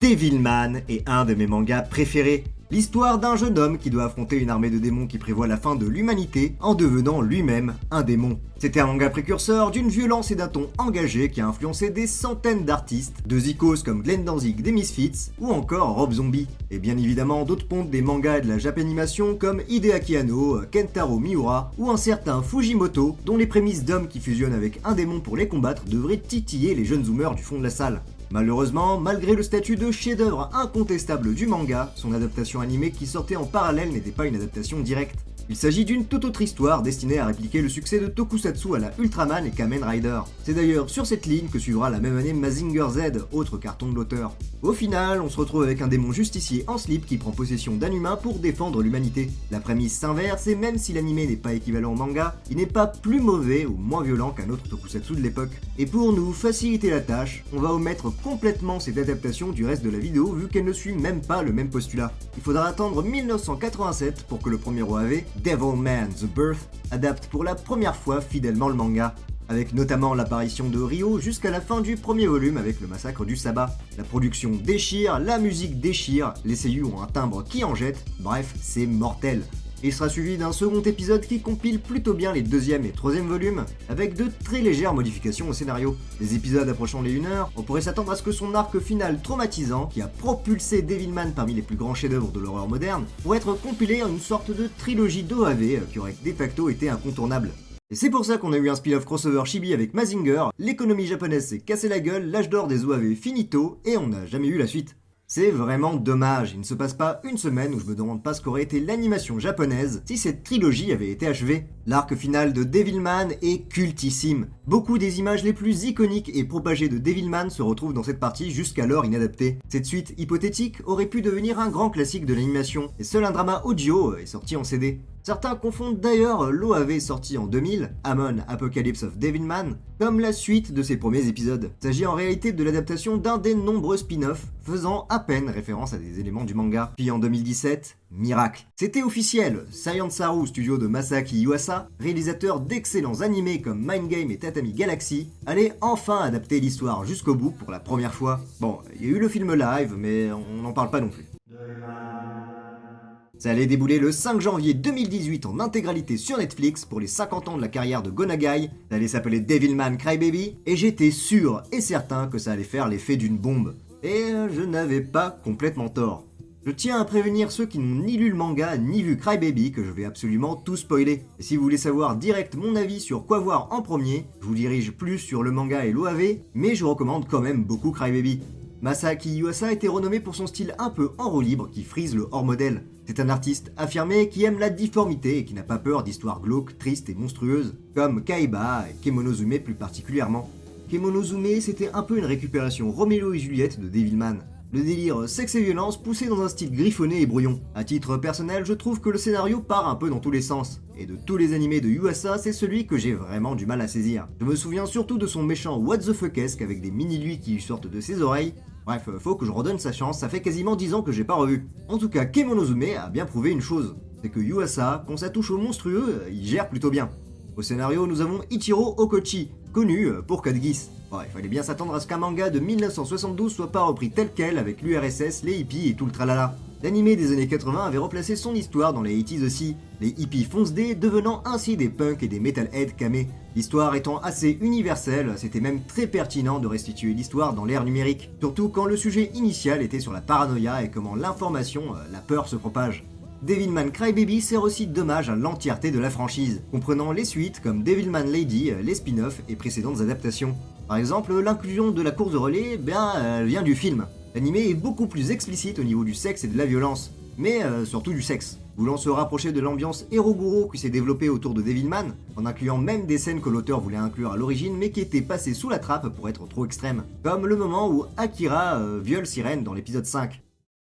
Devilman est un de mes mangas préférés. L'histoire d'un jeune homme qui doit affronter une armée de démons qui prévoit la fin de l'humanité en devenant lui-même un démon. C'était un manga précurseur d'une violence et d'un ton engagé qui a influencé des centaines d'artistes, de zikos comme Glenn Danzig des Misfits ou encore Rob Zombie. Et bien évidemment d'autres pontes des mangas et de la Japanimation comme Hideaki Anno, Kentaro Miura ou un certain Fujimoto dont les prémices d'hommes qui fusionnent avec un démon pour les combattre devraient titiller les jeunes zoomers du fond de la salle. Malheureusement, malgré le statut de chef-d'œuvre incontestable du manga, son adaptation animée qui sortait en parallèle n'était pas une adaptation directe. Il s'agit d'une toute autre histoire destinée à répliquer le succès de Tokusatsu à la Ultraman et Kamen Rider. C'est d'ailleurs sur cette ligne que suivra la même année Mazinger Z, autre carton de l'auteur. Au final, on se retrouve avec un démon justicier en slip qui prend possession d'un humain pour défendre l'humanité. La prémisse s'inverse et même si l'anime n'est pas équivalent au manga, il n'est pas plus mauvais ou moins violent qu'un autre Tokusatsu de l'époque. Et pour nous faciliter la tâche, on va omettre complètement cette adaptation du reste de la vidéo vu qu'elle ne suit même pas le même postulat. Il faudra attendre 1987 pour que le premier OAV, Devilman The Birth, adapte pour la première fois fidèlement le manga, avec notamment l'apparition de Ryo jusqu'à la fin du premier volume avec le massacre du sabbat. La production déchire, la musique déchire, les seiyuu ont un timbre qui en jette, bref, c'est mortel. Il sera suivi d'un second épisode qui compile plutôt bien les deuxième et troisième volumes, avec de très légères modifications au scénario. Les épisodes approchant les 1 heure, on pourrait s'attendre à ce que son arc final traumatisant, qui a propulsé Devilman parmi les plus grands chefs-d'œuvre de l'horreur moderne, pourrait être compilé en une sorte de trilogie d'OAV qui aurait de facto été incontournable. Et c'est pour ça qu'on a eu un spin-off crossover chibi avec Mazinger, l'économie japonaise s'est cassé la gueule, l'âge d'or des OAV finito, et on n'a jamais eu la suite. C'est vraiment dommage, il ne se passe pas une semaine où je me demande pas ce qu'aurait été l'animation japonaise si cette trilogie avait été achevée. L'arc final de Devilman est cultissime. Beaucoup des images les plus iconiques et propagées de Devilman se retrouvent dans cette partie jusqu'alors inadaptée. Cette suite hypothétique aurait pu devenir un grand classique de l'animation, et seul un drama audio est sorti en CD. Certains confondent d'ailleurs l'OAV sorti en 2000, Amon Apocalypse of Devilman, comme la suite de ses premiers épisodes. Il s'agit en réalité de l'adaptation d'un des nombreux spin-offs faisant à peine référence à des éléments du manga. Puis en 2017, miracle. C'était officiel, Science Saru, studio de Masaaki Yuasa, réalisateur d'excellents animés comme Mind Game et Tatami Galaxy, allait enfin adapter l'histoire jusqu'au bout pour la première fois. Bon, il y a eu le film live, mais on n'en parle pas non plus. Ça allait débouler le 5 janvier 2018 en intégralité sur Netflix pour les 50 ans de la carrière de Go Nagai, ça allait s'appeler Devilman Crybaby, et j'étais sûr et certain que ça allait faire l'effet d'une bombe. Et je n'avais pas complètement tort. Je tiens à prévenir ceux qui n'ont ni lu le manga ni vu Crybaby que je vais absolument tout spoiler. Et si vous voulez savoir direct mon avis sur quoi voir en premier, je vous dirige plus sur le manga et l'OAV, mais je recommande quand même beaucoup Crybaby. Masaaki Yuasa était renommé pour son style un peu en roue libre qui frise le hors-modèle. C'est un artiste affirmé qui aime la difformité et qui n'a pas peur d'histoires glauques, tristes et monstrueuses, comme Kaiba et Kemonozume plus particulièrement. Kemonozume, c'était un peu une récupération Roméo et Juliette de Devilman. Le délire sexe et violence poussé dans un style griffonné et brouillon. À titre personnel, je trouve que le scénario part un peu dans tous les sens. Et de tous les animés de Yuasa, c'est celui que j'ai vraiment du mal à saisir. Je me souviens surtout de son méchant what the fuckesque avec des mini-lui qui lui sortent de ses oreilles. Bref, faut que je redonne sa chance, ça fait quasiment 10 ans que j'ai pas revu. En tout cas, Kemonozume a bien prouvé une chose, c'est que Yuasa, quand ça touche au monstrueux, il gère plutôt bien. Au scénario, nous avons Ichiro Okochi, connu pour Code Geass. Bon, il fallait bien s'attendre à ce qu'un manga de 1972 soit pas repris tel quel avec l'URSS, les hippies et tout le tralala. L'animé des années 80 avait replacé son histoire dans les 80s aussi, les hippies fonce-dés devenant ainsi des punks et des metalheads camés. L'histoire étant assez universelle, c'était même très pertinent de restituer l'histoire dans l'ère numérique, surtout quand le sujet initial était sur la paranoïa et comment l'information, la peur se propage. Devilman Crybaby sert aussi d'hommage à l'entièreté de la franchise, comprenant les suites comme Devilman Lady, les spin-offs et précédentes adaptations. Par exemple, l'inclusion de la course de relais, elle vient du film. L'animé est beaucoup plus explicite au niveau du sexe et de la violence, mais surtout du sexe. Voulant se rapprocher de l'ambiance Eroguro qui s'est développée autour de Devilman, en incluant même des scènes que l'auteur voulait inclure à l'origine mais qui étaient passées sous la trappe pour être trop extrêmes, comme le moment où Akira viole Sirène dans l'épisode 5.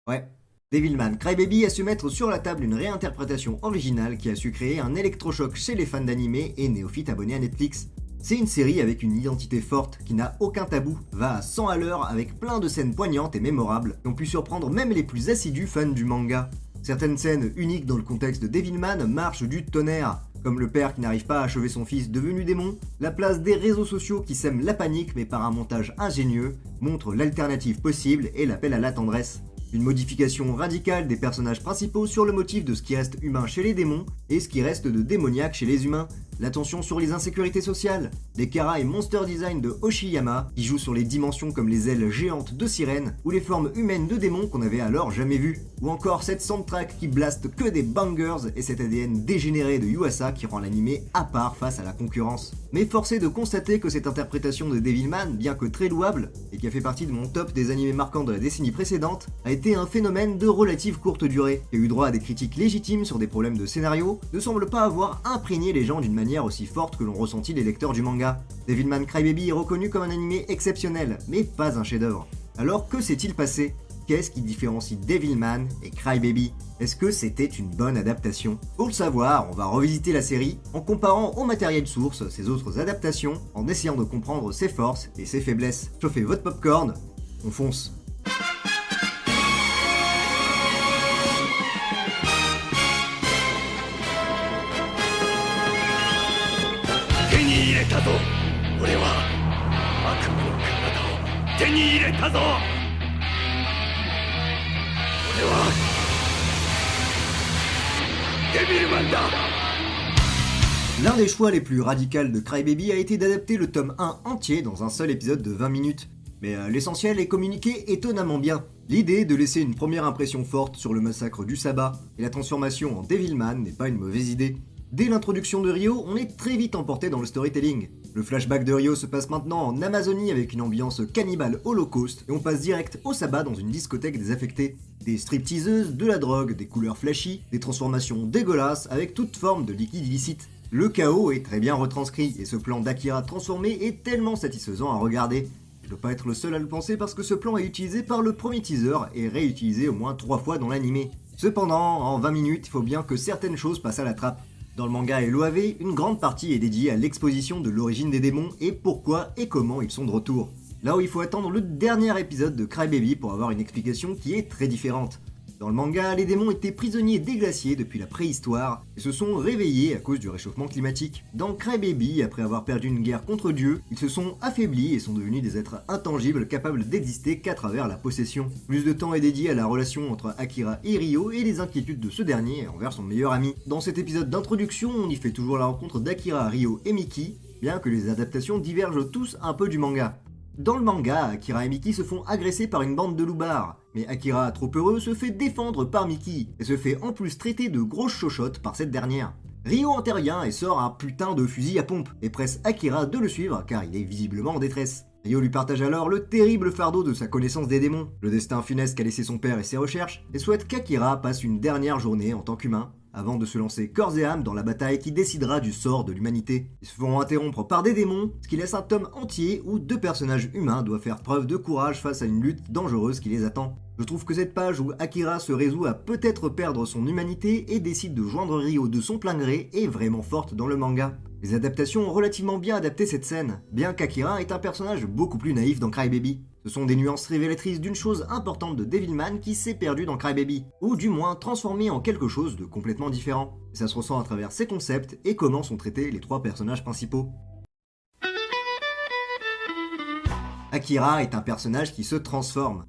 Ouais. Devilman Crybaby a su mettre sur la table une réinterprétation originale qui a su créer un électrochoc chez les fans d'animé et néophytes abonnés à Netflix. C'est une série avec une identité forte, qui n'a aucun tabou, va à 100 à l'heure avec plein de scènes poignantes et mémorables, qui ont pu surprendre même les plus assidus fans du manga. Certaines scènes uniques dans le contexte de Devilman marchent du tonnerre, Comme le père qui n'arrive pas à achever son fils devenu démon, la place des réseaux sociaux qui sèment la panique mais par un montage ingénieux montre l'alternative possible et l'appel à la tendresse. Une modification radicale des personnages principaux sur le motif de ce qui reste humain chez les démons et ce qui reste de démoniaque chez les humains. L'attention sur les insécurités sociales, des Kara et Monster Design de Hoshiyama qui jouent sur les dimensions comme les ailes géantes de sirènes ou les formes humaines de démons qu'on n'avait alors jamais vues. Ou encore cette soundtrack qui blaste que des bangers et cet ADN dégénéré de Yuasa qui rend l'animé à part face à la concurrence. Mais force est de constater que cette interprétation de Devilman, bien que très louable, et qui a fait partie de mon top des animés marquants de la décennie précédente, a été un phénomène de relative courte durée, qui a eu droit à des critiques légitimes sur des problèmes de scénario, ne semble pas avoir imprégné les gens d'une manière aussi forte que l'ont ressenti les lecteurs du manga. Devilman Crybaby est reconnu comme un animé exceptionnel, mais pas un chef-d'œuvre. Alors que s'est-il passé ? Qu'est-ce qui différencie Devilman et Crybaby ? Est-ce que c'était une bonne adaptation ? Pour le savoir, on va revisiter la série en comparant au matériel source ses autres adaptations, en essayant de comprendre ses forces et ses faiblesses. Chauffez votre popcorn, on fonce. たぞ俺は悪魔の体を手に入れたぞ俺はデビルマンだ L'un des choix les plus radicaux de Crybaby a été d'adapter le tome 1 entier dans un seul épisode de 20 minutes. Mais l'essentiel est communiqué étonnamment bien. L'idée de laisser une première impression forte sur le massacre du sabbat et la transformation en Devilman n'est pas une mauvaise idée. Dès l'introduction de Ryo, on est très vite emporté dans le storytelling. Le flashback de Ryo se passe maintenant en Amazonie avec une ambiance cannibale holocauste et on passe direct au sabbat dans une discothèque désaffectée. Des stripteaseuses, de la drogue, des couleurs flashy, des transformations dégueulasses avec toute forme de liquide illicite. Le chaos est très bien retranscrit et ce plan d'Akira transformé est tellement satisfaisant à regarder. Je ne peux pas être le seul à le penser parce que ce plan est utilisé par le premier teaser et réutilisé au moins 3 fois dans l'animé. Cependant, en 20 minutes, il faut bien que certaines choses passent à la trappe. Dans le manga et l'OAV, une grande partie est dédiée à l'exposition de l'origine des démons et pourquoi et comment ils sont de retour. Là où il faut attendre le dernier épisode de Crybaby pour avoir une explication qui est très différente. Dans le manga, les démons étaient prisonniers des glaciers depuis la préhistoire et se sont réveillés à cause du réchauffement climatique. Dans Crybaby, après avoir perdu une guerre contre Dieu, ils se sont affaiblis et sont devenus des êtres intangibles capables d'exister qu'à travers la possession. Plus de temps est dédié à la relation entre Akira et Ryo et les inquiétudes de ce dernier envers son meilleur ami. Dans cet épisode d'introduction, on y fait toujours la rencontre d'Akira, Ryo et Miki, bien que les adaptations divergent tous un peu du manga. Dans le manga, Akira et Miki se font agresser par une bande de loupards, mais Akira, trop heureux, se fait défendre par Miki, et se fait en plus traiter de grosse chochotte par cette dernière. Ryo intervient et sort un putain de fusil à pompe, et presse Akira de le suivre car il est visiblement en détresse. Ryo lui partage alors le terrible fardeau de sa connaissance des démons, le destin funeste qu'a laissé son père et ses recherches, et souhaite qu'Akira passe une dernière journée en tant qu'humain, avant de se lancer corps et âme dans la bataille qui décidera du sort de l'humanité. Ils se feront interrompre par des démons, ce qui laisse un tome entier où 2 personnages humains doivent faire preuve de courage face à une lutte dangereuse qui les attend. Je trouve que cette page où Akira se résout à peut-être perdre son humanité et décide de joindre Ryo de son plein gré est vraiment forte dans le manga. Les adaptations ont relativement bien adapté cette scène, bien qu'Akira est un personnage beaucoup plus naïf dans Crybaby. Ce sont des nuances révélatrices d'une chose importante de Devilman qui s'est perdue dans Crybaby, ou du moins transformée en quelque chose de complètement différent. Et ça se ressent à travers ses concepts et comment sont traités les 3 personnages principaux. Akira est un personnage qui se transforme.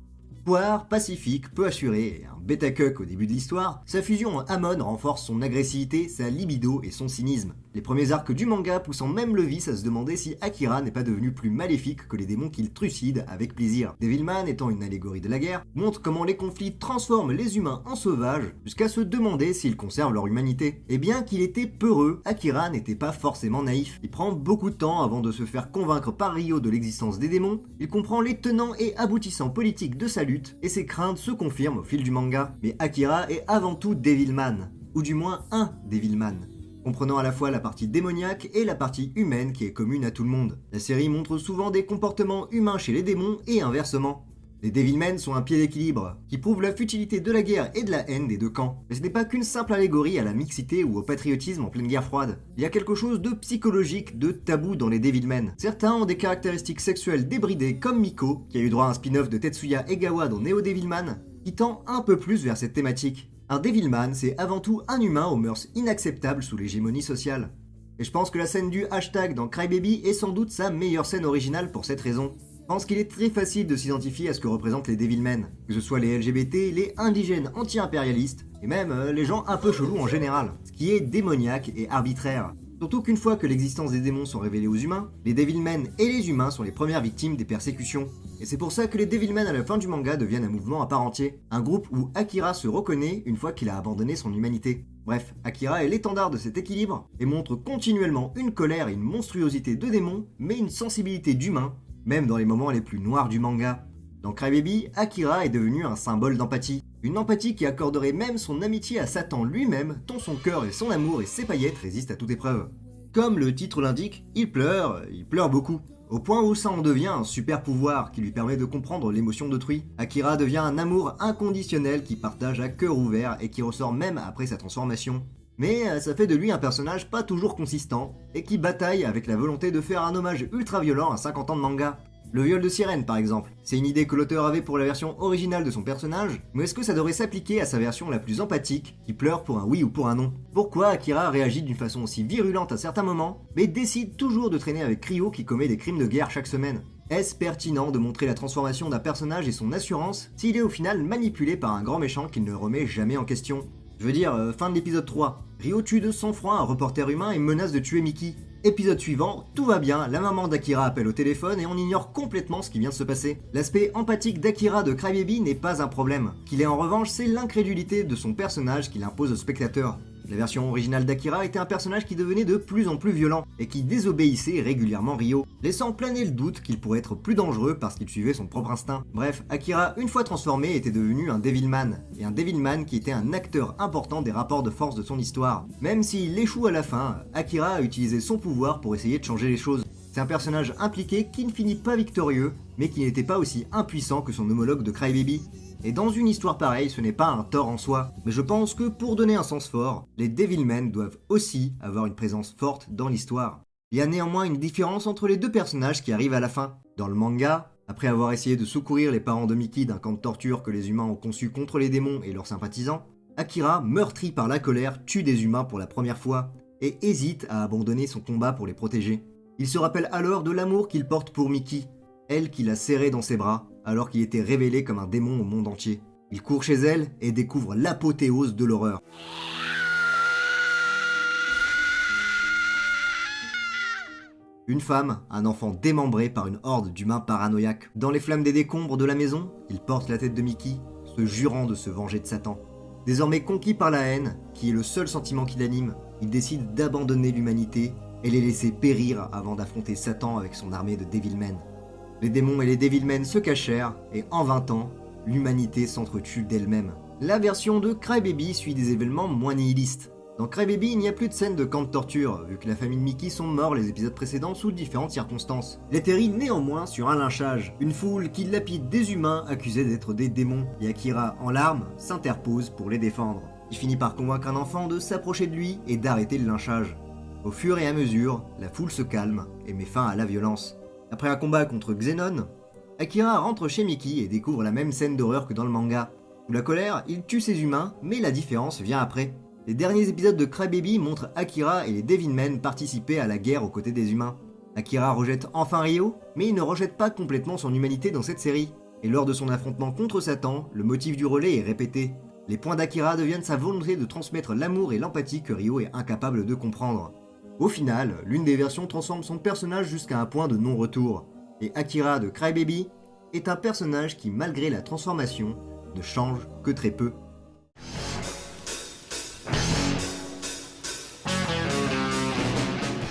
Poire, pacifique, peu assuré et un bêta-cuck au début de l'histoire, sa fusion en Amon renforce son agressivité, sa libido et son cynisme. Les premiers arcs du manga poussant même le vice à se demander si Akira n'est pas devenu plus maléfique que les démons qu'il trucide avec plaisir. Devilman, étant une allégorie de la guerre, montre comment les conflits transforment les humains en sauvages jusqu'à se demander s'ils conservent leur humanité. Et bien qu'il était peureux, Akira n'était pas forcément naïf. Il prend beaucoup de temps avant de se faire convaincre par Ryo de l'existence des démons, il comprend les tenants et aboutissants politiques de sa lutte et ses craintes se confirment au fil du manga. Mais Akira est avant tout Devilman, ou du moins un Devilman, comprenant à la fois la partie démoniaque et la partie humaine qui est commune à tout le monde. La série montre souvent des comportements humains chez les démons et inversement. Les Devilmen sont un pied d'équilibre, qui prouve la futilité de la guerre et de la haine des 2 camps. Mais ce n'est pas qu'une simple allégorie à la mixité ou au patriotisme en pleine guerre froide. Il y a quelque chose de psychologique, de tabou dans les Devilmen. Certains ont des caractéristiques sexuelles débridées comme Miko, qui a eu droit à un spin-off de Tetsuya Egawa dans Neo Devilman, qui tend un peu plus vers cette thématique. Un Devilman, c'est avant tout un humain aux mœurs inacceptables sous l'hégémonie sociale. Et je pense que la scène du hashtag dans Crybaby est sans doute sa meilleure scène originale pour cette raison. Je pense qu'il est très facile de s'identifier à ce que représentent les Devilmen, que ce soit les LGBT, les indigènes anti-impérialistes, et même les gens un peu chelous en général, ce qui est démoniaque et arbitraire. Surtout qu'une fois que l'existence des démons sont révélées aux humains, les Devilmen et les humains sont les premières victimes des persécutions. Et c'est pour ça que les Devilmen à la fin du manga deviennent un mouvement à part entier, un groupe où Akira se reconnaît une fois qu'il a abandonné son humanité. Bref, Akira est l'étendard de cet équilibre et montre continuellement une colère et une monstruosité de démons, mais une sensibilité d'humain, même dans les moments les plus noirs du manga. Dans Crybaby, Akira est devenu un symbole d'empathie. Une empathie qui accorderait même son amitié à Satan lui-même, tant son cœur et son amour et ses paillettes résistent à toute épreuve. Comme le titre l'indique, il pleure beaucoup. Au point où ça en devient un super pouvoir qui lui permet de comprendre l'émotion d'autrui. Akira devient un amour inconditionnel qui partage à cœur ouvert et qui ressort même après sa transformation. Mais ça fait de lui un personnage pas toujours consistant et qui bataille avec la volonté de faire un hommage ultra violent à 50 ans de manga. Le viol de sirène par exemple, c'est une idée que l'auteur avait pour la version originale de son personnage, mais est-ce que ça devrait s'appliquer à sa version la plus empathique, qui pleure pour un oui ou pour un non? Pourquoi Akira réagit d'une façon aussi virulente à certains moments, mais décide toujours de traîner avec Ryo qui commet des crimes de guerre chaque semaine? Est-ce pertinent de montrer la transformation d'un personnage et son assurance, s'il est au final manipulé par un grand méchant qu'il ne remet jamais en question? Je veux dire, fin de l'épisode 3, Ryo tue de sang-froid un reporter humain et menace de tuer Miki. Épisode suivant, tout va bien, la maman d'Akira appelle au téléphone et on ignore complètement ce qui vient de se passer. L'aspect empathique d'Akira de Crybaby n'est pas un problème. Qu'il est en revanche, c'est l'incrédulité de son personnage qu'il impose au spectateur. La version originale d'Akira était un personnage qui devenait de plus en plus violent et qui désobéissait régulièrement Ryo, laissant planer le doute qu'il pourrait être plus dangereux parce qu'il suivait son propre instinct. Bref, Akira, une fois transformé, était devenu un Devilman, et un Devilman qui était un acteur important des rapports de force de son histoire. Même s'il échoue à la fin, Akira a utilisé son pouvoir pour essayer de changer les choses. C'est un personnage impliqué qui ne finit pas victorieux, mais qui n'était pas aussi impuissant que son homologue de Crybaby. Et dans une histoire pareille, ce n'est pas un tort en soi, mais je pense que pour donner un sens fort, les Devilmen doivent aussi avoir une présence forte dans l'histoire. Il y a néanmoins une différence entre les deux personnages qui arrivent à la fin. Dans le manga, après avoir essayé de secourir les parents de Miki d'un camp de torture que les humains ont conçu contre les démons et leurs sympathisants, Akira, meurtri par la colère, tue des humains pour la première fois, et hésite à abandonner son combat pour les protéger. Il se rappelle alors de l'amour qu'il porte pour Miki, elle qui l'a serré dans ses bras, alors qu'il était révélé comme un démon au monde entier. Il court chez elle et découvre l'apothéose de l'horreur. Une femme, un enfant démembré par une horde d'humains paranoïaques. Dans les flammes des décombres de la maison, il porte la tête de Miki, se jurant de se venger de Satan. Désormais conquis par la haine, qui est le seul sentiment qui l'anime, il décide d'abandonner l'humanité et les laisser périr avant d'affronter Satan avec son armée de Devilmen. Les démons et les Devilmen se cachèrent, et en 20 ans, l'humanité s'entretue d'elle-même. La version de Crybaby suit des événements moins nihilistes. Dans Crybaby, il n'y a plus de scène de camp de torture, vu que la famille de Miki sont morts les épisodes précédents sous différentes circonstances. Il atterrit néanmoins sur un lynchage, une foule qui lapide des humains accusés d'être des démons, et Akira, en larmes, s'interpose pour les défendre. Il finit par convaincre un enfant de s'approcher de lui et d'arrêter le lynchage. Au fur et à mesure, la foule se calme et met fin à la violence. Après un combat contre Xenon, Akira rentre chez Miki et découvre la même scène d'horreur que dans le manga. Sous la colère, il tue ses humains, mais la différence vient après. Les derniers épisodes de Crybaby montrent Akira et les Devilmen participer à la guerre aux côtés des humains. Akira rejette enfin Ryo, mais il ne rejette pas complètement son humanité dans cette série. Et lors de son affrontement contre Satan, le motif du relais est répété. Les points d'Akira deviennent sa volonté de transmettre l'amour et l'empathie que Ryo est incapable de comprendre. Au final, l'une des versions transforme son personnage jusqu'à un point de non-retour, et Akira de Crybaby est un personnage qui, malgré la transformation, ne change que très peu.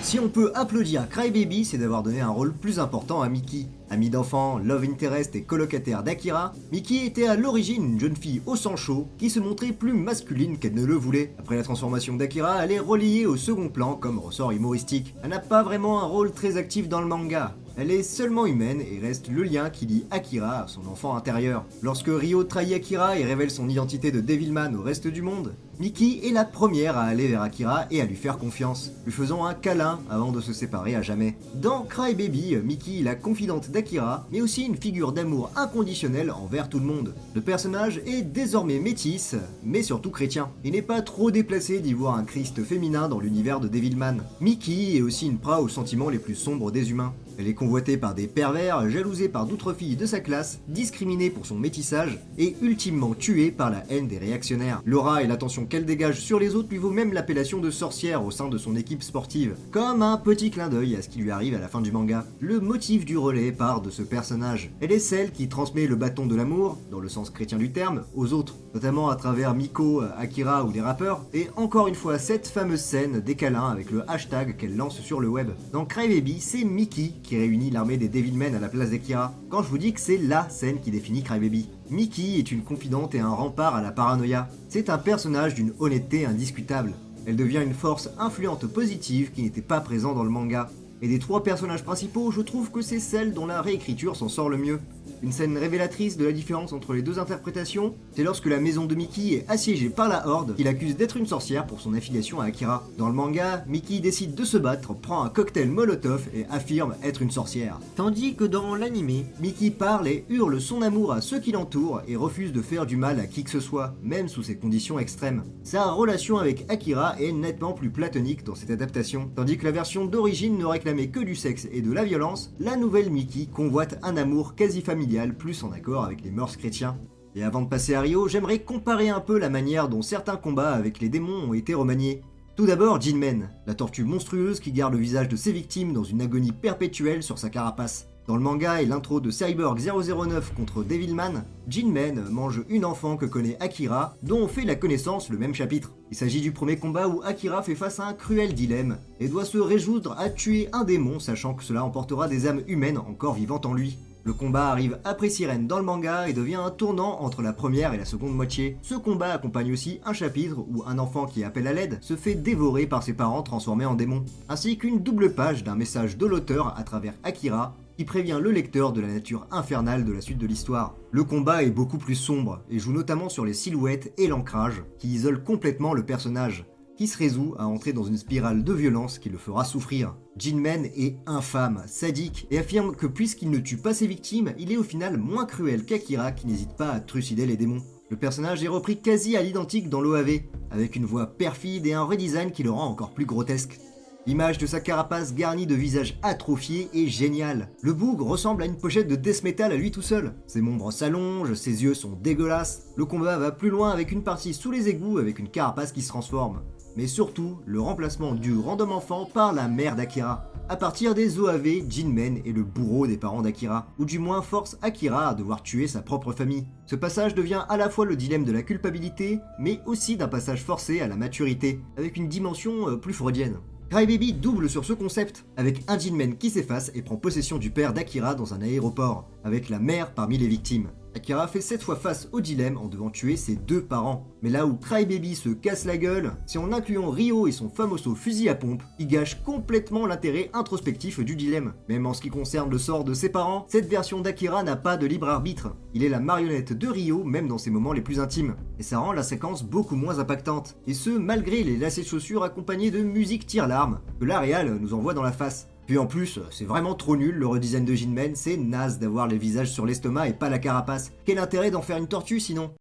Si on peut applaudir Crybaby, c'est d'avoir donné un rôle plus important à Miki. Amie d'enfant, love interest et colocataire d'Akira, Miki était à l'origine une jeune fille au sang chaud qui se montrait plus masculine qu'elle ne le voulait. Après la transformation d'Akira, elle est reliée au second plan comme ressort humoristique. Elle n'a pas vraiment un rôle très actif dans le manga. Elle est seulement humaine et reste le lien qui lie Akira à son enfant intérieur. Lorsque Ryo trahit Akira et révèle son identité de Devilman au reste du monde, Miki est la première à aller vers Akira et à lui faire confiance, lui faisant un câlin avant de se séparer à jamais. Dans Cry Baby, Miki est la confidente d'Akira, mais aussi une figure d'amour inconditionnel envers tout le monde. Le personnage est désormais métis, mais surtout chrétien. Il n'est pas trop déplacé d'y voir un Christ féminin dans l'univers de Devilman. Miki est aussi une proie aux sentiments les plus sombres des humains. Elle est convoitée par des pervers, jalousée par d'autres filles de sa classe, discriminée pour son métissage et ultimement tuée par la haine des réactionnaires. L'aura et l'attention qu'elle dégage sur les autres lui vaut même l'appellation de sorcière au sein de son équipe sportive, comme un petit clin d'œil à ce qui lui arrive à la fin du manga. Le motif du relais part de ce personnage. Elle est celle qui transmet le bâton de l'amour, dans le sens chrétien du terme, aux autres, notamment à travers Miko, Akira ou les rappeurs, et encore une fois cette fameuse scène des câlins avec le hashtag qu'elle lance sur le web. Dans Cry Baby, c'est Miki qui réunit l'armée des Devilmen à la place d'Akira, quand je vous dis que c'est LA scène qui définit Cry Baby. Miki est une confidente et un rempart à la paranoïa. C'est un personnage d'une honnêteté indiscutable. Elle devient une force influente positive qui n'était pas présente dans le manga. Et des trois personnages principaux, je trouve que c'est celle dont la réécriture s'en sort le mieux. Une scène révélatrice de la différence entre les deux interprétations, c'est lorsque la maison de Miki est assiégée par la Horde, qui l'accuse d'être une sorcière pour son affiliation à Akira. Dans le manga, Miki décide de se battre, prend un cocktail Molotov et affirme être une sorcière. Tandis que dans l'anime, Miki parle et hurle son amour à ceux qui l'entourent et refuse de faire du mal à qui que ce soit, même sous ces conditions extrêmes. Sa relation avec Akira est nettement plus platonique dans cette adaptation. Tandis que la version d'origine ne réclamait que du sexe et de la violence, la nouvelle Miki convoite un amour quasi familial, plus en accord avec les mœurs chrétiens. Et avant de passer à Ryo, j'aimerais comparer un peu la manière dont certains combats avec les démons ont été remaniés. Tout d'abord, Jinmen, la tortue monstrueuse qui garde le visage de ses victimes dans une agonie perpétuelle sur sa carapace. Dans le manga et l'intro de Cyborg 009 contre Devilman, Jinmen mange une enfant que connaît Akira, dont on fait la connaissance le même chapitre. Il s'agit du premier combat où Akira fait face à un cruel dilemme et doit se résoudre à tuer un démon, sachant que cela emportera des âmes humaines encore vivantes en lui. Le combat arrive après Sirène dans le manga et devient un tournant entre la première et la seconde moitié. Ce combat accompagne aussi un chapitre où un enfant qui appelle à l'aide se fait dévorer par ses parents transformés en démons, ainsi qu'une double page d'un message de l'auteur à travers Akira qui prévient le lecteur de la nature infernale de la suite de l'histoire. Le combat est beaucoup plus sombre et joue notamment sur les silhouettes et l'ancrage qui isolent complètement le personnage, qui se résout à entrer dans une spirale de violence qui le fera souffrir. Jinmen est infâme, sadique, et affirme que puisqu'il ne tue pas ses victimes, il est au final moins cruel qu'Akira qui n'hésite pas à trucider les démons. Le personnage est repris quasi à l'identique dans l'OAV, avec une voix perfide et un redesign qui le rend encore plus grotesque. L'image de sa carapace garnie de visages atrophiés est géniale. Le bougre ressemble à une pochette de death metal à lui tout seul. Ses membres s'allongent, ses yeux sont dégueulasses. Le combat va plus loin avec une partie sous les égouts avec une carapace qui se transforme. Mais surtout, le remplacement du random enfant par la mère d'Akira. À partir des OAV, Jinmen est le bourreau des parents d'Akira, ou du moins force Akira à devoir tuer sa propre famille. Ce passage devient à la fois le dilemme de la culpabilité, mais aussi d'un passage forcé à la maturité, avec une dimension plus freudienne. Cry Baby double sur ce concept, avec un Jinmen qui s'efface et prend possession du père d'Akira dans un aéroport, avec la mère parmi les victimes. Akira fait cette fois face au dilemme en devant tuer ses deux parents. Mais là où Cry Baby se casse la gueule, c'est en incluant Ryo et son famoso fusil à pompe, qui gâche complètement l'intérêt introspectif du dilemme. Même en ce qui concerne le sort de ses parents, cette version d'Akira n'a pas de libre arbitre. Il est la marionnette de Ryo, même dans ses moments les plus intimes. Et ça rend la séquence beaucoup moins impactante. Et ce, malgré les lacets de chaussures accompagnés de musique tire-larme, que la réal nous envoie dans la face. Puis en plus, c'est vraiment trop nul le redesign de Jinmen, c'est naze d'avoir les visages sur l'estomac et pas la carapace. Quel intérêt d'en faire une tortue sinon?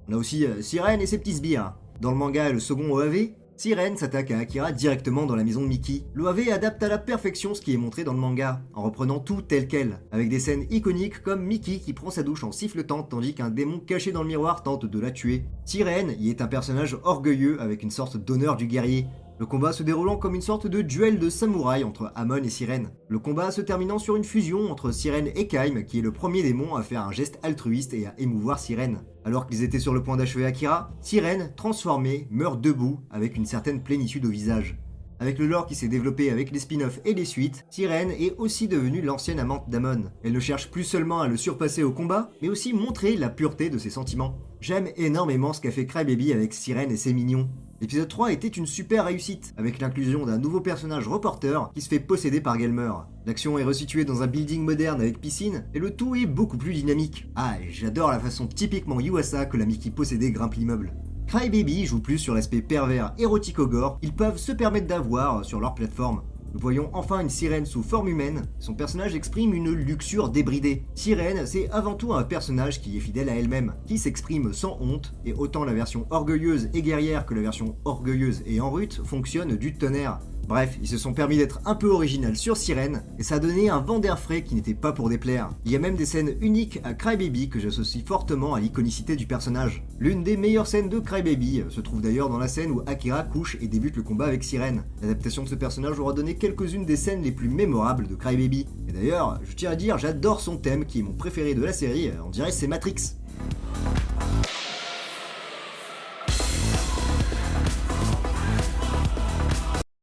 On a aussi Sirène et ses petits sbires. Dans le manga et le second OAV, Sirène s'attaque à Akira directement dans la maison de Miki. L'OAV adapte à la perfection ce qui est montré dans le manga, en reprenant tout tel quel, avec des scènes iconiques comme Miki qui prend sa douche en sifflotant tandis qu'un démon caché dans le miroir tente de la tuer. Sirène y est un personnage orgueilleux avec une sorte d'honneur du guerrier. Le combat se déroulant comme une sorte de duel de samouraï entre Amon et Sirène. Le combat se terminant sur une fusion entre Sirène et Kaim, qui est le premier démon à faire un geste altruiste et à émouvoir Sirène. Alors qu'ils étaient sur le point d'achever Akira, Sirène, transformée, meurt debout avec une certaine plénitude au visage. Avec le lore qui s'est développé avec les spin-offs et les suites, Sirène est aussi devenue l'ancienne amante d'Amon. Elle ne cherche plus seulement à le surpasser au combat, mais aussi montrer la pureté de ses sentiments. J'aime énormément ce qu'a fait Crybaby avec Sirène et ses mignons. L'épisode 3 était une super réussite, avec l'inclusion d'un nouveau personnage reporter qui se fait posséder par Gelmer. L'action est resituée dans un building moderne avec piscine, et le tout est beaucoup plus dynamique. Ah, et j'adore la façon typiquement Yuasa que la Mickey possédée grimpe l'immeuble. Crybaby joue plus sur l'aspect pervers érotico-gore qu'ils peuvent se permettre d'avoir sur leur plateforme. Nous voyons enfin une sirène sous forme humaine, son personnage exprime une luxure débridée. Sirène, c'est avant tout un personnage qui est fidèle à elle-même, qui s'exprime sans honte, et autant la version orgueilleuse et guerrière que la version orgueilleuse et en rut fonctionne du tonnerre. Bref, ils se sont permis d'être un peu original sur Sirène, et ça a donné un vent d'air frais qui n'était pas pour déplaire. Il y a même des scènes uniques à Crybaby que j'associe fortement à l'iconicité du personnage. L'une des meilleures scènes de Crybaby se trouve d'ailleurs dans la scène où Akira couche et débute le combat avec Sirène. L'adaptation de ce personnage aura donné quelques-unes des scènes les plus mémorables de Crybaby. Et d'ailleurs, je tiens à dire, j'adore son thème qui est mon préféré de la série, on dirait c'est Matrix.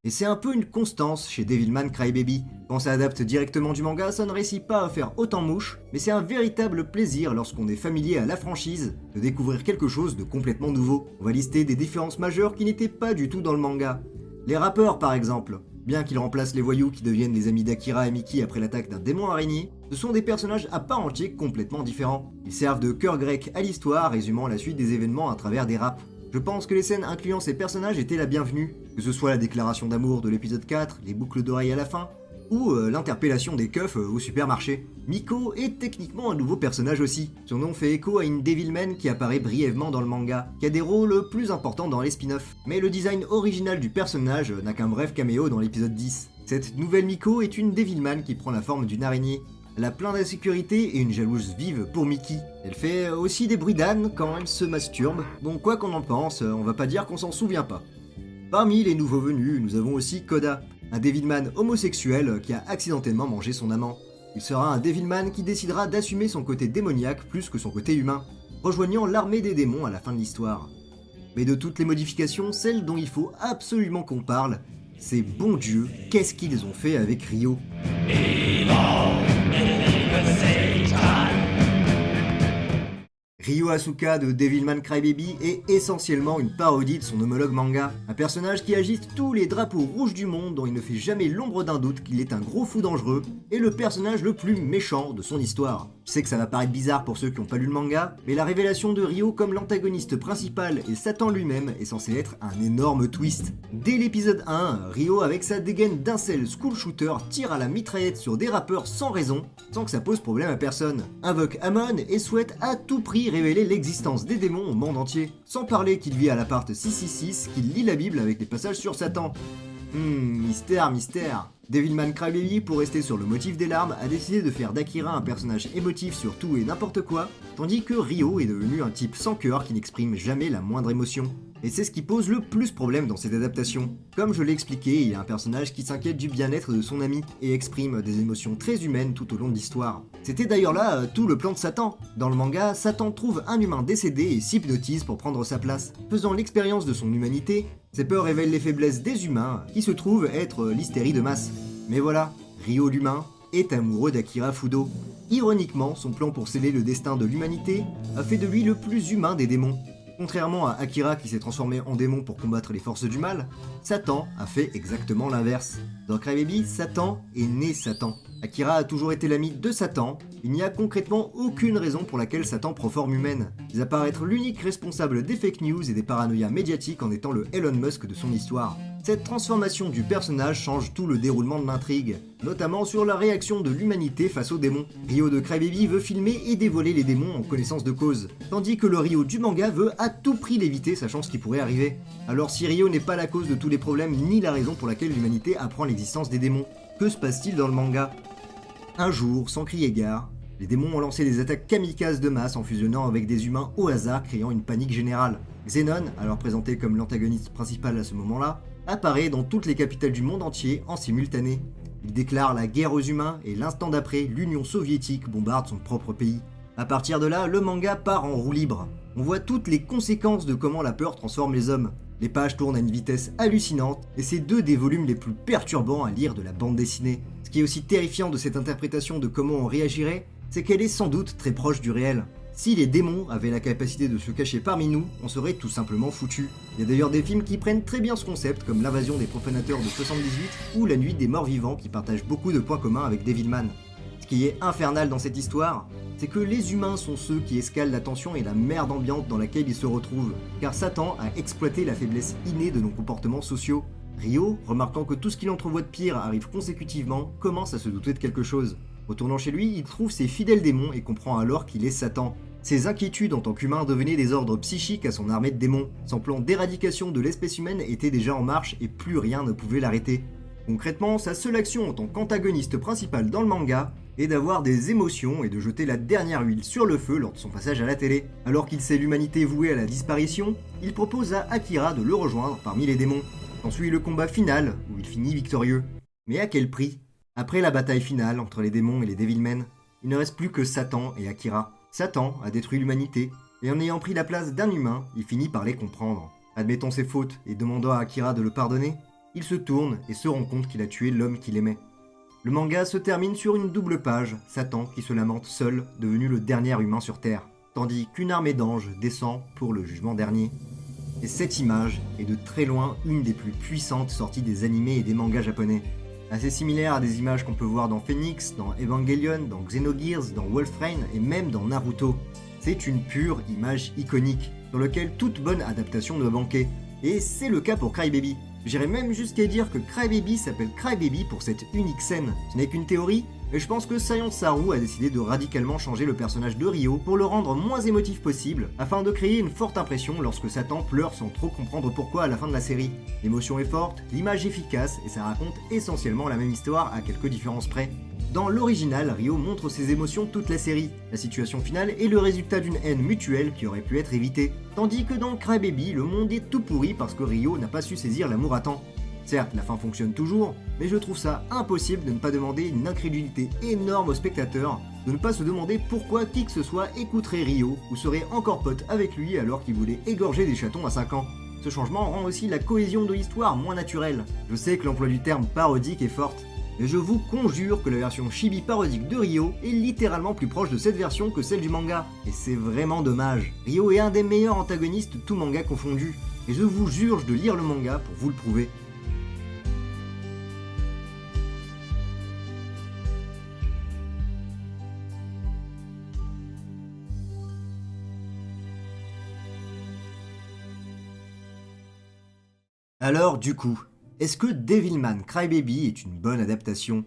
Et c'est un peu une constance chez Devilman Crybaby. Quand ça adapte directement du manga, ça ne réussit pas à faire autant mouche, mais c'est un véritable plaisir lorsqu'on est familier à la franchise de découvrir quelque chose de complètement nouveau. On va lister des différences majeures qui n'étaient pas du tout dans le manga. Les rappeurs par exemple, bien qu'ils remplacent les voyous qui deviennent les amis d'Akira et Mickey après l'attaque d'un démon araignée, ce sont des personnages à part entière complètement différents. Ils servent de cœur grec à l'histoire, résumant la suite des événements à travers des raps. Je pense que les scènes incluant ces personnages étaient la bienvenue, que ce soit la déclaration d'amour de l'épisode 4, les boucles d'oreilles à la fin, ou l'interpellation des keufs au supermarché. Miko est techniquement un nouveau personnage aussi. Son nom fait écho à une Devilman qui apparaît brièvement dans le manga, qui a des rôles plus importants dans les spin-offs. Mais le design original du personnage n'a qu'un bref caméo dans l'épisode 10. Cette nouvelle Miko est une Devilman qui prend la forme d'une araignée. Elle a plein d'insécurité et une jalouse vive pour Mickey. Elle fait aussi des bruits d'âne quand elle se masturbe, donc quoi qu'on en pense, on va pas dire qu'on s'en souvient pas. Parmi les nouveaux venus, nous avons aussi Koda, un Devilman homosexuel qui a accidentellement mangé son amant. Il sera un Devilman qui décidera d'assumer son côté démoniaque plus que son côté humain, rejoignant l'armée des démons à la fin de l'histoire. Mais de toutes les modifications, celle dont il faut absolument qu'on parle, c'est bon Dieu, qu'est-ce qu'ils ont fait avec Ryo. Ryo Asuka de Devilman Crybaby est essentiellement une parodie de son homologue manga. Un personnage qui agite tous les drapeaux rouges du monde dont il ne fait jamais l'ombre d'un doute qu'il est un gros fou dangereux et le personnage le plus méchant de son histoire. Je sais que ça va paraître bizarre pour ceux qui n'ont pas lu le manga, mais la révélation de Ryo comme l'antagoniste principal et Satan lui-même est censé être un énorme twist. Dès l'épisode 1, Ryo avec sa dégaine d'incel school shooter tire à la mitraillette sur des rappeurs sans raison, sans que ça pose problème à personne. Invoque Amon et souhaite à tout prix révéler l'existence des démons au monde entier. Sans parler qu'il vit à l'appart 666, qu'il lit la Bible avec des passages sur Satan. Mystère. Devilman Crybaby, pour rester sur le motif des larmes, a décidé de faire d'Akira un personnage émotif sur tout et n'importe quoi, tandis que Ryo est devenu un type sans cœur qui n'exprime jamais la moindre émotion. Et c'est ce qui pose le plus problème dans cette adaptation. Comme je l'ai expliqué, il y a un personnage qui s'inquiète du bien-être de son ami et exprime des émotions très humaines tout au long de l'histoire. C'était d'ailleurs là tout le plan de Satan. Dans le manga, Satan trouve un humain décédé et s'hypnotise pour prendre sa place. Faisant l'expérience de son humanité, ses peurs révèlent les faiblesses des humains, qui se trouvent être l'hystérie de masse. Mais voilà, Ryo l'humain est amoureux d'Akira Fudo. Ironiquement, son plan pour sceller le destin de l'humanité a fait de lui le plus humain des démons. Contrairement à Akira qui s'est transformé en démon pour combattre les forces du mal, Satan a fait exactement l'inverse. Dans Crybaby, Satan est né Satan. Akira a toujours été l'ami de Satan, il n'y a concrètement aucune raison pour laquelle Satan prend forme humaine. Il apparaît être l'unique responsable des fake news et des paranoïas médiatiques en étant le Elon Musk de son histoire. Cette transformation du personnage change tout le déroulement de l'intrigue, notamment sur la réaction de l'humanité face aux démons. Ryo de Crybaby veut filmer et dévoiler les démons en connaissance de cause, tandis que le Ryo du manga veut à tout prix l'éviter sachant ce qui pourrait arriver. Alors si Ryo n'est pas la cause de tous les problèmes ni la raison pour laquelle l'humanité apprend l'existence des démons, que se passe-t-il dans le manga ? Un jour, sans crier gare, les démons ont lancé des attaques kamikazes de masse en fusionnant avec des humains au hasard, créant une panique générale. Xenon, alors présenté comme l'antagoniste principal à ce moment-là, apparaît dans toutes les capitales du monde entier en simultané. Il déclare la guerre aux humains et l'instant d'après, l'Union soviétique bombarde son propre pays. À partir de là, le manga part en roue libre. On voit toutes les conséquences de comment la peur transforme les hommes. Les pages tournent à une vitesse hallucinante, et c'est deux des volumes les plus perturbants à lire de la bande dessinée. Ce qui est aussi terrifiant de cette interprétation de comment on réagirait, c'est qu'elle est sans doute très proche du réel. Si les démons avaient la capacité de se cacher parmi nous, on serait tout simplement foutus. Il y a d'ailleurs des films qui prennent très bien ce concept, comme L'invasion des profanateurs de 78 ou La nuit des morts vivants, qui partagent beaucoup de points communs avec Devilman. Ce qui est infernal dans cette histoire, c'est que les humains sont ceux qui escalent la tension et la merde ambiante dans laquelle ils se retrouvent, car Satan a exploité la faiblesse innée de nos comportements sociaux. Ryo, remarquant que tout ce qu'il entrevoit de pire arrive consécutivement, commence à se douter de quelque chose. Retournant chez lui, il trouve ses fidèles démons et comprend alors qu'il est Satan. Ses inquiétudes en tant qu'humain devenaient des ordres psychiques à son armée de démons. Son plan d'éradication de l'espèce humaine était déjà en marche et plus rien ne pouvait l'arrêter. Concrètement, sa seule action en tant qu'antagoniste principal dans le manga est d'avoir des émotions et de jeter la dernière huile sur le feu lors de son passage à la télé. Alors qu'il sait l'humanité vouée à la disparition, il propose à Akira de le rejoindre parmi les démons. S'ensuit le combat final, où il finit victorieux. Mais à quel prix? Après la bataille finale entre les démons et les Devilmen, il ne reste plus que Satan et Akira. Satan a détruit l'humanité, et en ayant pris la place d'un humain, il finit par les comprendre. Admettant ses fautes et demandant à Akira de le pardonner, il se tourne et se rend compte qu'il a tué l'homme qu'il aimait. Le manga se termine sur une double page, Satan qui se lamente seul, devenu le dernier humain sur Terre, tandis qu'une armée d'anges descend pour le jugement dernier. Et cette image est de très loin une des plus puissantes sorties des animés et des mangas japonais. Assez similaire à des images qu'on peut voir dans Phoenix, dans Evangelion, dans Xenogears, dans Wolfrain et même dans Naruto. C'est une pure image iconique, dans laquelle toute bonne adaptation doit manquer. Et c'est le cas pour Crybaby. J'irais même jusqu'à dire que Crybaby s'appelle Crybaby pour cette unique scène. Ce n'est qu'une théorie, mais je pense que Saiyan Saru a décidé de radicalement changer le personnage de Ryo pour le rendre moins émotif possible, afin de créer une forte impression lorsque Satan pleure sans trop comprendre pourquoi à la fin de la série. L'émotion est forte, l'image efficace, et ça raconte essentiellement la même histoire à quelques différences près. Dans l'original, Ryo montre ses émotions toute la série. La situation finale est le résultat d'une haine mutuelle qui aurait pu être évitée. Tandis que dans Crybaby, le monde est tout pourri parce que Ryo n'a pas su saisir l'amour à temps. Certes, la fin fonctionne toujours, mais je trouve ça impossible de ne pas demander une incrédulité énorme aux spectateurs, de ne pas se demander pourquoi qui que ce soit écouterait Ryo ou serait encore pote avec lui alors qu'il voulait égorger des chatons à 5 ans. Ce changement rend aussi la cohésion de l'histoire moins naturelle. Je sais que l'emploi du terme parodique est forte, mais je vous conjure que la version chibi parodique de Ryo est littéralement plus proche de cette version que celle du manga. Et c'est vraiment dommage. Ryo est un des meilleurs antagonistes tout manga confondu, et je vous jure de lire le manga pour vous le prouver. Alors du coup, est-ce que Devilman Crybaby est une bonne adaptation?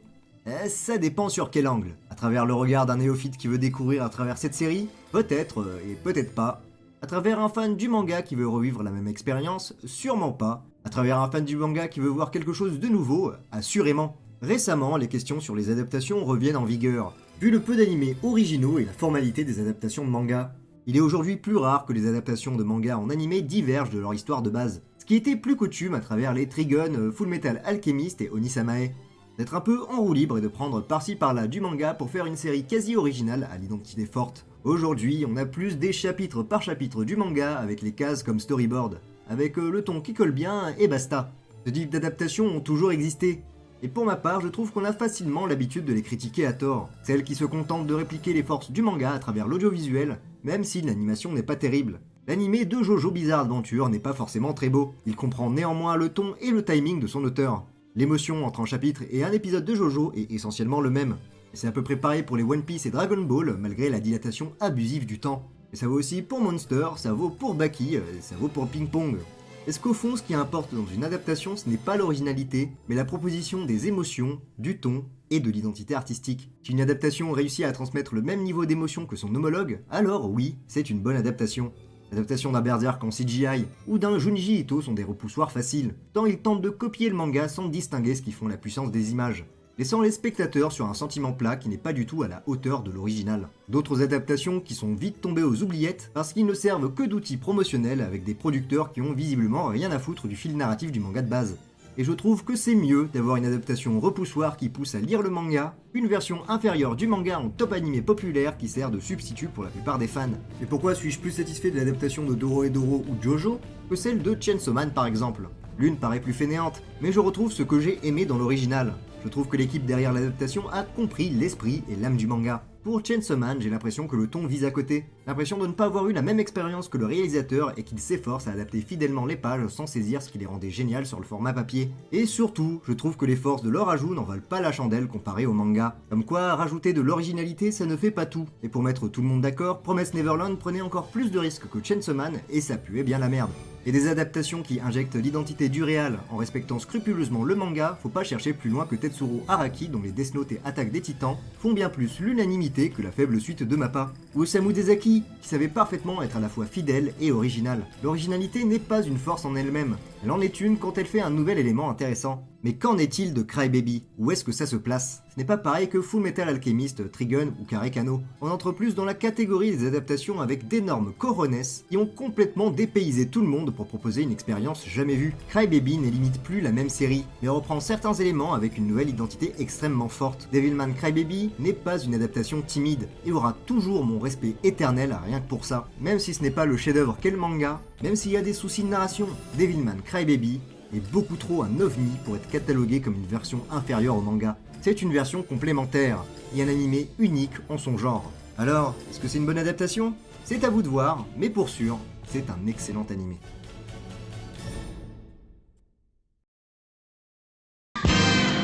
Ça dépend sur quel angle. À travers le regard d'un néophyte qui veut découvrir à travers cette série? Peut-être, et peut-être pas. À travers un fan du manga qui veut revivre la même expérience? Sûrement pas. À travers un fan du manga qui veut voir quelque chose de nouveau? Assurément. Récemment, les questions sur les adaptations reviennent en vigueur, vu le peu d'animés originaux et la formalité des adaptations de manga. Il est aujourd'hui plus rare que les adaptations de manga en animé divergent de leur histoire de base, ce qui était plus coutume à travers les Trigun, Fullmetal Alchemist et Onisamae. D'être un peu en roue libre et de prendre par-ci par-là du manga pour faire une série quasi originale à l'identité forte. Aujourd'hui, on a plus des chapitres par chapitre du manga avec les cases comme storyboard, avec le ton qui colle bien et basta. Ce type d'adaptations ont toujours existé. Et pour ma part, je trouve qu'on a facilement l'habitude de les critiquer à tort. Celles qui se contentent de répliquer les forces du manga à travers l'audiovisuel, même si l'animation n'est pas terrible. L'animé de Jojo Bizarre Adventure n'est pas forcément très beau. Il comprend néanmoins le ton et le timing de son auteur. L'émotion entre un chapitre et un épisode de Jojo est essentiellement le même. Et c'est à peu près pareil pour les One Piece et Dragon Ball, malgré la dilatation abusive du temps. Et ça vaut aussi pour Monster, ça vaut pour Baki, ça vaut pour Ping Pong. Est-ce qu'au fond, ce qui importe dans une adaptation, ce n'est pas l'originalité, mais la proposition des émotions, du ton et de l'identité artistique? Si une adaptation réussit à transmettre le même niveau d'émotion que son homologue, alors oui, c'est une bonne adaptation. L'adaptation d'un Berserk en CGI ou d'un Junji Ito sont des repoussoirs faciles, tant ils tentent de copier le manga sans distinguer ce qui font la puissance des images, laissant les spectateurs sur un sentiment plat qui n'est pas du tout à la hauteur de l'original. D'autres adaptations qui sont vite tombées aux oubliettes parce qu'ils ne servent que d'outils promotionnels avec des producteurs qui ont visiblement rien à foutre du fil narratif du manga de base. et je trouve que c'est mieux d'avoir une adaptation repoussoire qui pousse à lire le manga, une version inférieure du manga en top animé populaire qui sert de substitut pour la plupart des fans. Et pourquoi suis-je plus satisfait de l'adaptation de Dorohedoro ou Jojo que celle de Chainsaw Man par exemple? L'une paraît plus fainéante, mais je retrouve ce que j'ai aimé dans l'original. Je trouve que l'équipe derrière l'adaptation a compris l'esprit et l'âme du manga. Pour Chainsaw Man, j'ai l'impression que le ton vise à côté. L'impression de ne pas avoir eu la même expérience que le réalisateur et qu'il s'efforce à adapter fidèlement les pages sans saisir ce qui les rendait géniales sur le format papier. Et surtout, je trouve que les forces de leur ajout n'en valent pas la chandelle comparé au manga. Comme quoi, rajouter de l'originalité, ça ne fait pas tout. Et pour mettre tout le monde d'accord, Promise Neverland prenait encore plus de risques que Chainsaw Man et ça puait bien la merde. Et des adaptations qui injectent l'identité du réal en respectant scrupuleusement le manga, faut pas chercher plus loin que Tetsuro Araki dont les Death Note et Attaque des Titans font bien plus l'unanimité que la faible suite de Mappa. Ou Osamu Dezaki, qui savait parfaitement être à la fois fidèle et original. L'originalité n'est pas une force en elle-même, elle en est une quand elle fait un nouvel élément intéressant. Mais qu'en est-il de Crybaby? Où est-ce que ça se place? Ce n'est pas pareil que Full Metal Alchemist, Trigun ou Karekano. On entre plus dans la catégorie des adaptations avec d'énormes cojones qui ont complètement dépaysé tout le monde pour proposer une expérience jamais vue. Crybaby n'est limite plus la même série, mais reprend certains éléments avec une nouvelle identité extrêmement forte. Devilman Crybaby n'est pas une adaptation timide et aura toujours mon respect éternel à rien que pour ça. Même si ce n'est pas le chef-d'œuvre qu'est le manga, même s'il y a des soucis de narration, Devilman Crybaby est beaucoup trop un ovni pour être catalogué comme une version inférieure au manga. C'est une version complémentaire et un animé unique en son genre. Alors, est-ce que c'est une bonne adaptation? C'est à vous de voir, mais pour sûr, c'est un excellent animé.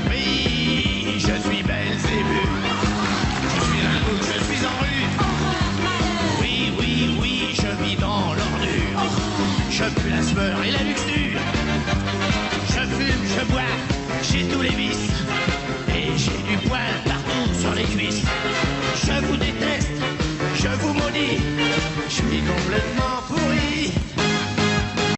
Oui, je suis Belzébuth. Je suis un loup, je suis en rue. Oui, oui, oui, je vis dans l'ordure. Je pue la sueur et la luxure. Je fume, je bois, j'ai tous les vices. Et j'ai du poil partout sur les cuisses. Je vous déteste, je vous maudis. Je suis complètement